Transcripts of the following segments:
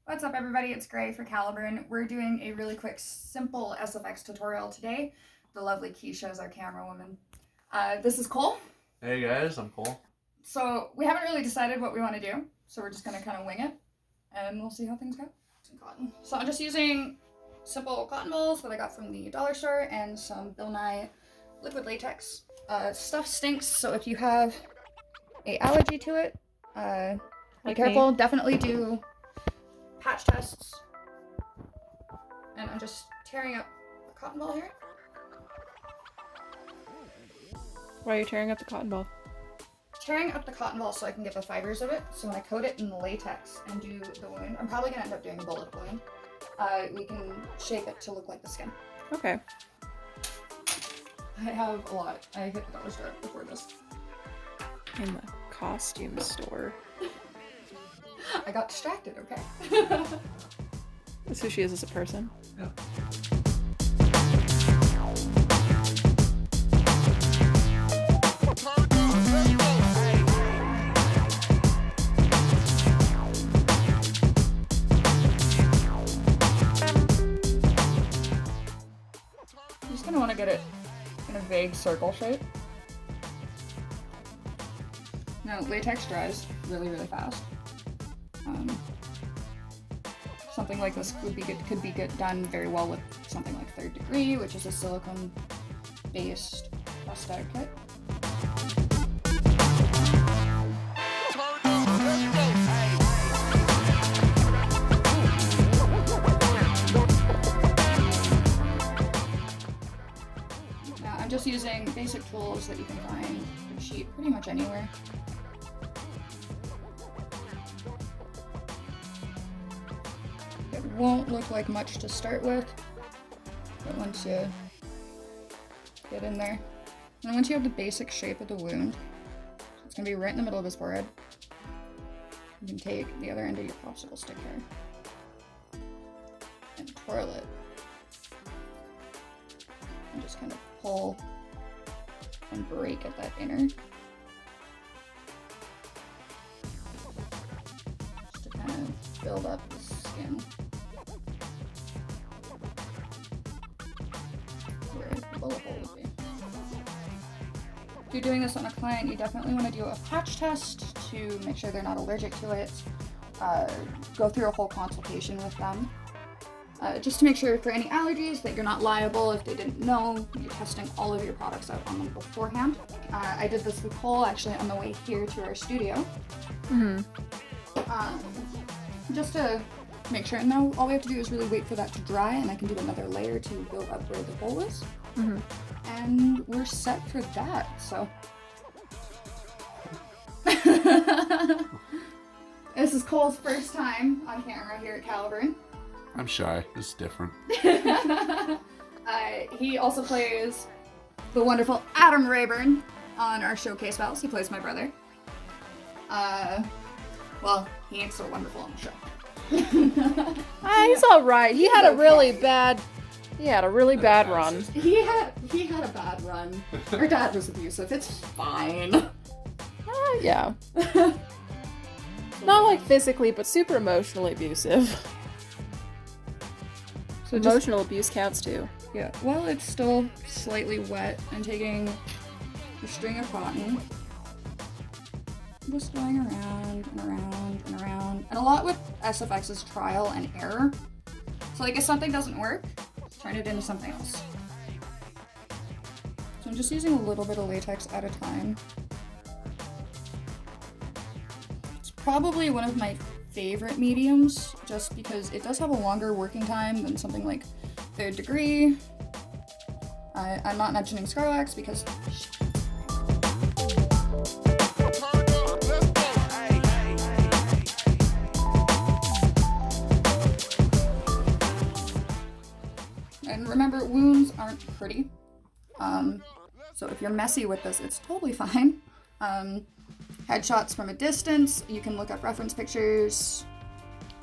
What's up, everybody? It's Gray for Caliburn. We're doing a really quick, simple SFX tutorial today. The lovely Keisha is our camera woman. This is Cole. Hey guys, I'm Cole. So we haven't really decided what we want to do, so we're just going to kind of wing it, and we'll see how things go. Some cotton. So I'm just using simple cotton balls that I got from the dollar store and some Bill Nye liquid latex. Stuff stinks, so if you have an allergy to it, be careful. Definitely do patch tests. And I'm just tearing up the cotton ball here. Why are you tearing up the cotton ball? Tearing up the cotton ball so I can get the fibers of it. So when I coat it in the latex and do the wound, I'm probably gonna end up doing a bullet wound. We can shape it to look like the skin. Okay. I have a lot. I hit the dollar store before this. In the costume store. I got distracted, okay? That's who she is as a person. Yeah. I'm just gonna want to get it in a vague circle shape. Now, latex dries really, really fast. Something like this could be done very well with something like 3rd Degree, which is a silicone-based prosthetic kit. Now, I'm just using basic tools that you can find for cheap pretty much anywhere. It won't look like much to start with, but once you get in there, and once you have the basic shape of the wound, it's going to be right in the middle of his forehead. You can take the other end of your popsicle stick here and twirl it, and just kind of pull and break at that inner, just to kind of build up the skin. Where the bullet hole would be. If you're doing this on a client, you definitely want to do a patch test to make sure they're not allergic to it. Go through a whole consultation with them. Just to make sure for any allergies that you're not liable if they didn't know. You're testing all of your products out on them beforehand. I did this with Cole actually on the way here to our studio. Just to make sure. And now all we have to do is really wait for that to dry, and I can do another layer to build up where the hole is. And we're set for that, so. This is Cole's first time on camera here at Caliburn. I'm shy. It's different. He also plays the wonderful Adam Rayburn on our showcase files. He plays my brother. Well, he ain't so wonderful on the show. He's all right. He had a really bad run. He had a bad run. Our dad was abusive. It's fine. Yeah. Not like physically, but super emotionally abusive. So emotional abuse counts too. Yeah. While it's still slightly wet, I'm taking a string of cotton, just going around and around and around. And a lot with SFX is trial and error. So like if something doesn't work, turn it into something else. So I'm just using a little bit of latex at a time. It's probably one of my favorite mediums just because it does have a longer working time than something like 3rd Degree. I'm not mentioning Scarlax because and remember, wounds aren't pretty. So if you're messy with this, it's totally fine. Headshots from a distance, you can look up reference pictures.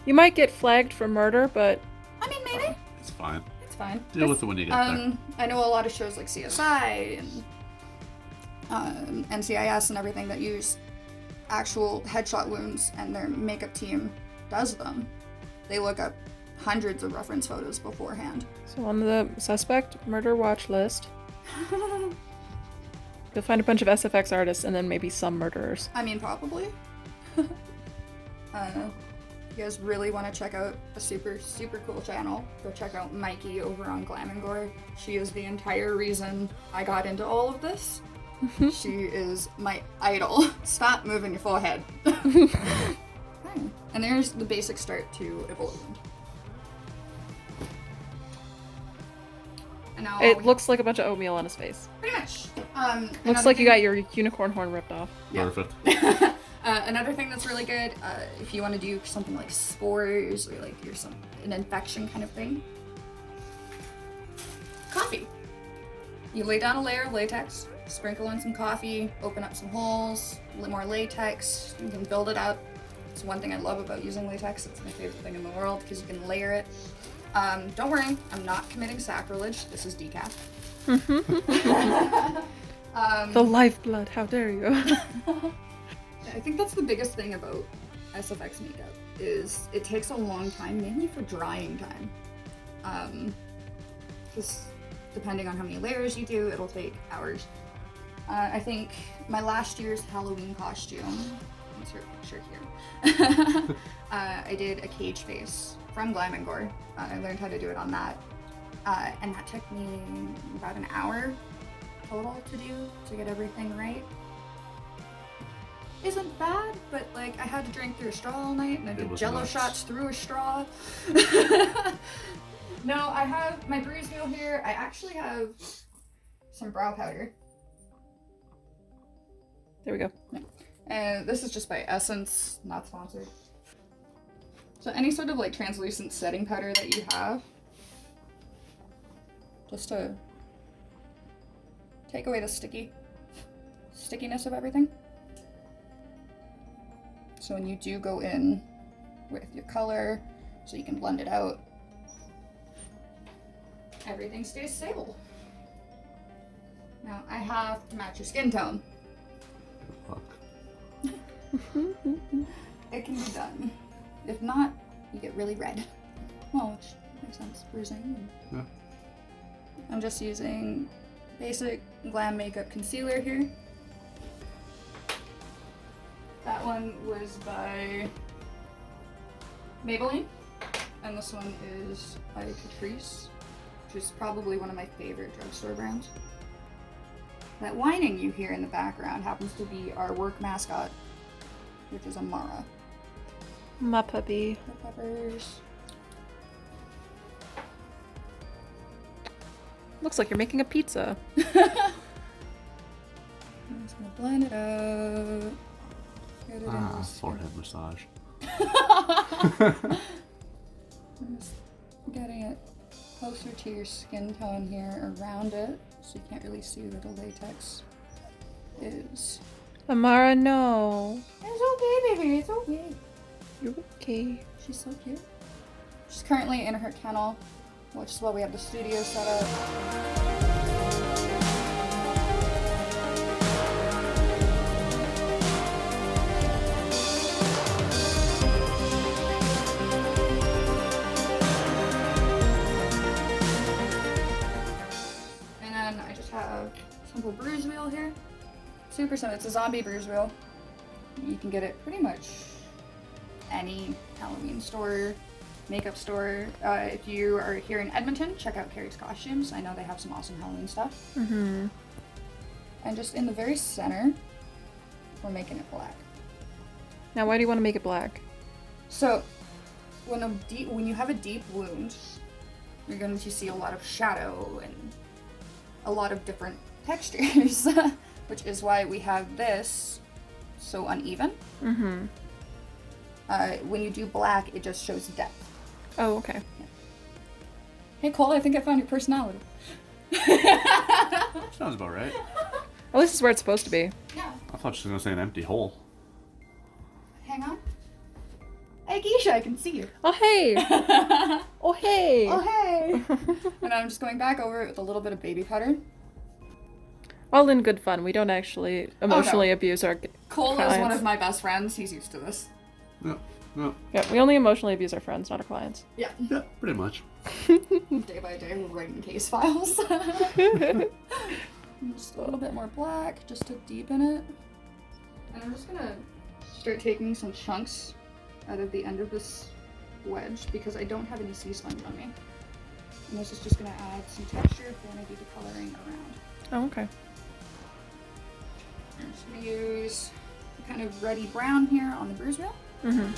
You might get flagged for murder, but I mean, maybe. It's fine. It's fine. Deal with it when you get there. I know a lot of shows like CSI and NCIS and everything that use actual headshot wounds, and their makeup team does them. they look up hundreds of reference photos beforehand. So on the suspect murder watch list, you'll find a bunch of SFX artists and then maybe some murderers. I mean, probably. You guys really want to check out a super, super cool channel, go check out Mikey over on Glam and Gore. She is the entire reason I got into all of this. She is my idol. Stop moving your forehead. Okay. And there's the basic start to Evolved. And now It looks like a bunch of oatmeal on his face. pretty much. Looks like you got your unicorn horn ripped off. Yeah. Perfect. Another thing that's really good, if you want to do something like spores or like an infection kind of thing, coffee. You lay down a layer of latex, sprinkle in some coffee, open up some holes, a little more latex. You can build it up. It's one thing I love about using latex. It's my favorite thing in the world because you can layer it. Don't worry, I'm not committing sacrilege. This is decaf. The lifeblood, how dare you? I think that's the biggest thing about SFX makeup is it takes a long time, mainly for drying time. Because depending on how many layers you do, it'll take hours. I think my last year's Halloween costume, insert picture here, I did a cage face from Glam and Gore. I learned how to do it on that. And that took me about an hour total to do to get everything right. Isn't bad, but like I had to drink through a straw all night and I did jello shots through a straw. No, I have my bruise wheel here. I actually have some brow powder. There we go. And this is just by Essence, not sponsored. So any sort of like translucent setting powder that you have, just to take away the stickiness of everything. So when you do go in with your color, so you can blend it out, everything stays stable. Now I have to match your skin tone. Fuck. It can be done. If not, you get really red. Well, which makes sense, bruising. Yeah. I'm just using basic Glam Makeup Concealer here. That one was by Maybelline, and this one is by Catrice, which is probably one of my favorite drugstore brands. That whining you hear in the background happens to be our work mascot, which is a Mara. My puppy. The peppers. Looks like you're making a pizza. I'm just gonna blend it out. Get it in this. Forehead massage. I'm just getting it closer to your skin tone here around it, so you can't really see where the latex is. Amara, no. It's okay, baby. It's okay. You're okay. She's so cute. She's currently in her kennel, which is why we have the studio set up. And then I just have a simple bruise wheel here. Super simple. It's a zombie bruise wheel. You can get it pretty much any Halloween store, makeup store. If you are here in Edmonton, check out Carrie's Costumes. I know they have some awesome Halloween stuff. Mm-hmm. And just in the very center, we're making it black. Now, why do you want to make it black? So, when you have a deep wound, you're going to see a lot of shadow and a lot of different textures, which is why we have this so uneven. Mm-hmm. When you do black, it just shows depth. Oh, okay. Yeah. Hey Cole, I think I found your personality. Sounds about right. At least it's where it's supposed to be. Yeah. I thought she was gonna say an empty hole. Hang on. Hey Geisha, I can see you. Oh, hey! Oh, hey! Oh hey! And I'm just going back over it with a little bit of baby powder. All in good fun. We don't actually emotionally abuse our Cole is clients. one of my best friends. He's used to this. Yep. No. Yeah, we only emotionally abuse our friends, not our clients. Yeah. Yeah, pretty much. Day by day, we're writing case files. Just a little bit more black, just to deepen it. And I'm just gonna start taking some chunks out of the end of this wedge because I don't have any sea sponge on me. And this is just gonna add some texture for when I do the coloring around. Oh, okay. I'm just gonna use a kind of reddy brown here on the bruise wheel. And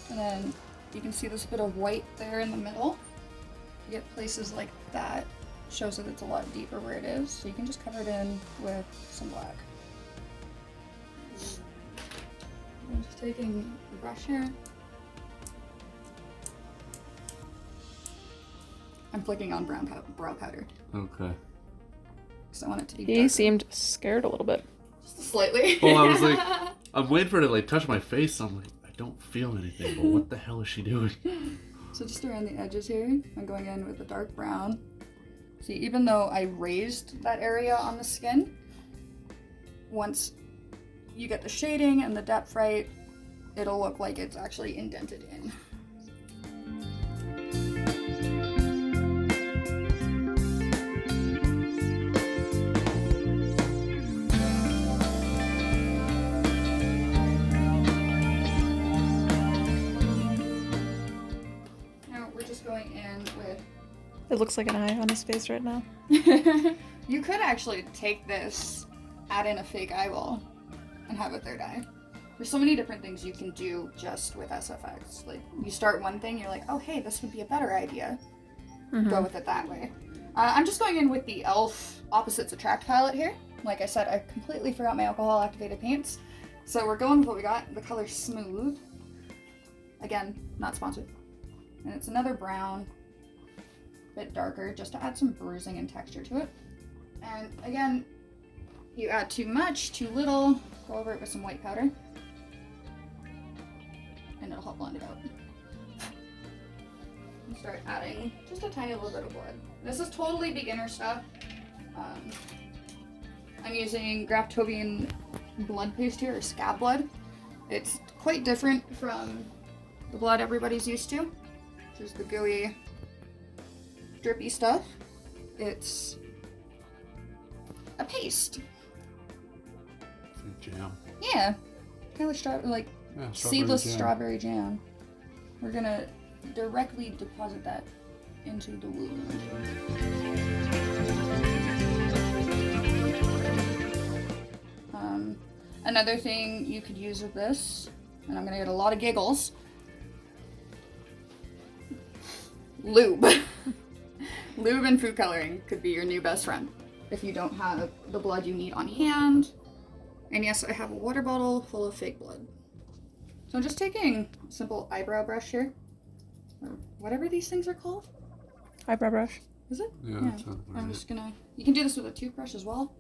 then you can see this bit of white there in the middle. You get places like that. Shows that it's a lot deeper where it is. So you can just cover it in with some black. I'm just taking the brush here. I'm flicking on brow powder. Okay. Because I want it to be He darker. seemed scared a little bit. Just slightly. Well, I was like, I'm waiting for her to like touch my face. I'm like, I don't feel anything, but what the hell is she doing? So just around the edges here, I'm going in with a dark brown. See, even though I raised that area on the skin, once you get the shading and the depth right, it'll look like it's actually indented in. Now we're just going in with It looks like an eye on his face right now. you could actually take this, add in a fake eyeball, and have a third eye. There's so many different things you can do just with SFX. Like, you start one thing, you're like, oh hey, this would be a better idea. Go with it that way. I'm just going in with the e.l.f. Opposites Attract palette here. Like I said, I completely forgot my alcohol activated paints. So we're going with what we got. The color Smooth. Again, not sponsored. And it's another brown. Bit darker, just to add some bruising and texture to it. And again, you add too much, too little, go over it with some white powder, and it'll help blend it out. And start adding just a tiny little bit of blood. This is totally beginner stuff. I'm using Graftobian blood paste here, or scab blood. It's quite different from the blood everybody's used to, which is the gooey, drippy stuff. It's a paste. It's like jam. Yeah, kind of like Yeah, seedless jam. strawberry jam. We're gonna directly deposit that into the wound. Another thing you could use with this, and I'm gonna get a lot of giggles, lube. Lube and food coloring could be your new best friend if you don't have the blood you need on hand. And yes, I have a water bottle full of fake blood. So I'm just taking a simple eyebrow brush here, or whatever these things are called. Eyebrow brush. Is it? Yeah, that sounds I'm right. just gonna, you can do this with a toothbrush as well.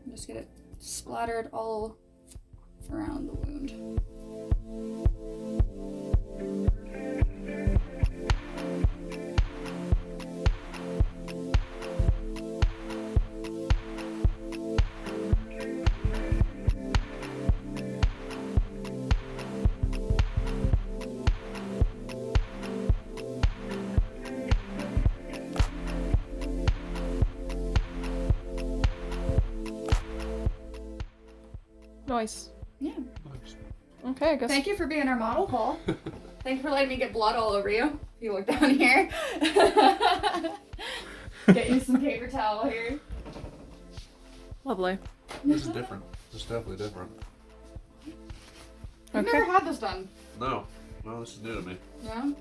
Just get it splattered all around the wound. Nice. Yeah. Okay, I guess. Thank you for being our model, Paul. Thanks for letting me get blood all over you. If you look down here. Get you some paper towel here. Lovely. This is different. This is definitely different. I've Okay. never had this done. No, this is new to me. Yeah.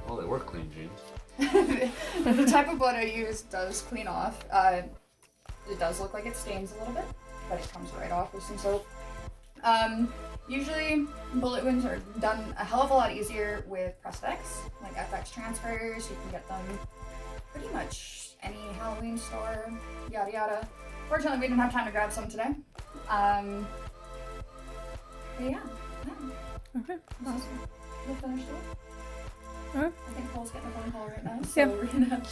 Well, they were clean jeans. The type of blood I use does clean off. It does look like it stains a little bit, but it comes right off with some soap. Usually bullet wounds are done a hell of a lot easier with prosthetics, like FX transfers. You can get them pretty much any Halloween store, yada yada. Fortunately, we didn't have time to grab some today. But yeah. Okay. Awesome. We'll finish it. Alright. I think Cole's getting a phone call right now, so Yeah. we're gonna.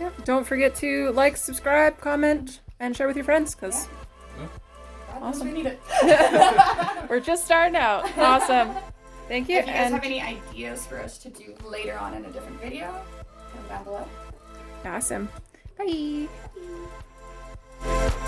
Yeah. Don't forget to like, subscribe, comment, and share with your friends, because God knows Awesome. we need it. we're just starting out. Awesome. Thank you. If you guys And have any ideas for us to do later on in a different video, comment down below. awesome. Bye. Bye.